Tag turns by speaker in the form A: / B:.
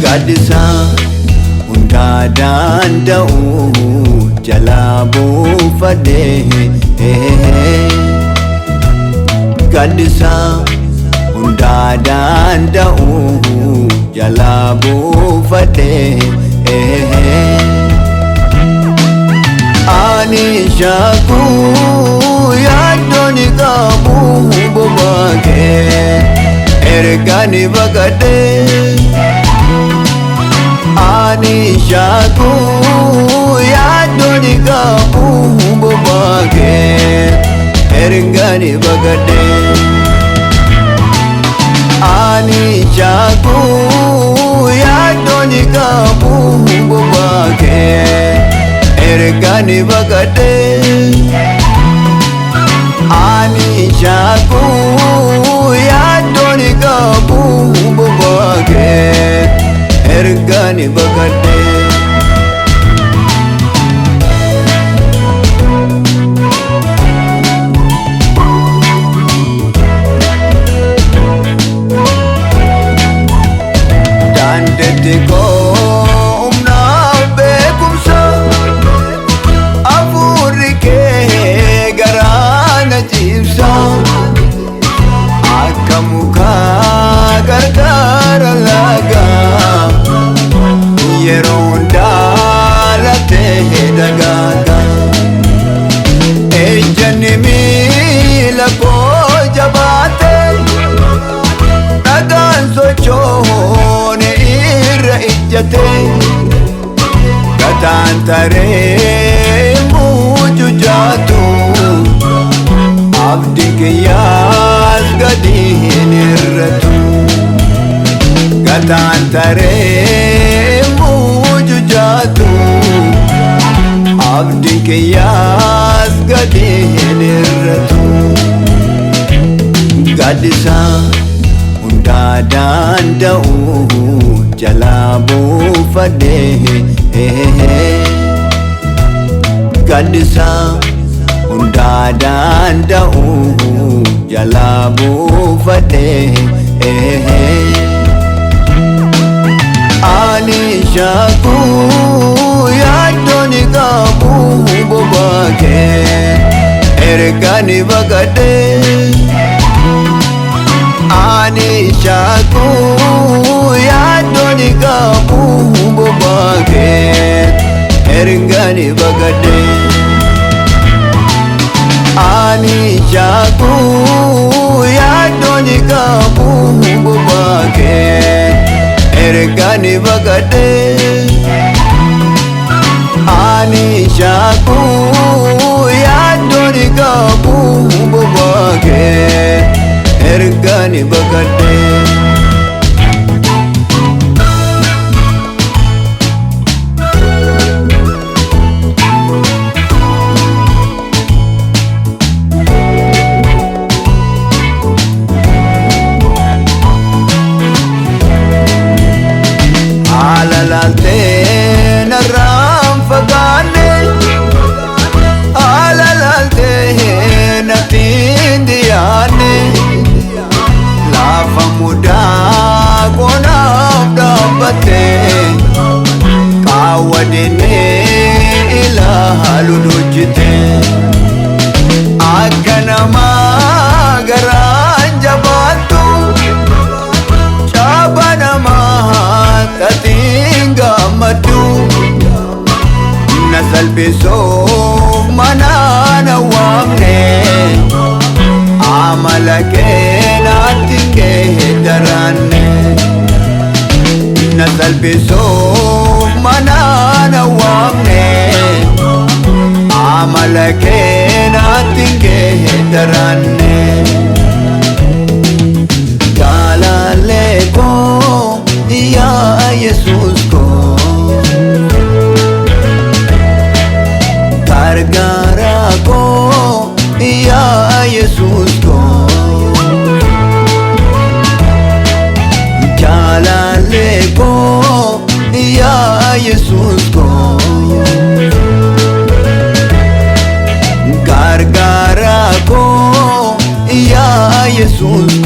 A: Gadisa hunda danda'u jalaa buufadhe Gadisa hunda danda'u jalaa buufadhe Ani shaku yaaddoon qabu bobake ergani bagade Ani shaku yaaddoon qabu bobake ergani bagade Ani shaku yaaddoon qabu bobake ergani bagade Ani shaku yaaddoon qabu bobake ergani bagade Dandete ko umna beekumsa afurri kee garana jibsa akka muka gargara laga yeroon daalatee dagaaga ejjanni miila koo jabaate dhagaan sochoone irra ijjate gataan taree mujujaatu abdiin kiyyaas gadi hin irratu gataan taree mujujaatu abdiin kiyyaas gadi hin irratu Gadisa hunda danda'u jalaa buufadhe Gadisa hunda danda'u jalaa buufadhe Ani shaku yaaddoon qabu bobake ergani bagade Ani shaku yaaddoon qabu bobake ergani bagade Ani shaku yaaddoon qabu bobake ergani bagade Ani shaku yaaddoon qabu bobake ergani bagade Alalaltee narraan fagaanne Alalaltee nattiin dhiyaanne Lafa mudaa qonaaf dhaabbatte qaawwa dinnee ilaaluun hojjete Akka namaa garaan jabaattu Caaba namaa tatiin gammadu Na salphisuuf manaan waamne Amala kee naatti geeddaranne Na salphisuuf manaan waamne Amala kee naatti geeddaranne Jaalala Yesus ko gargara ko ya Yesus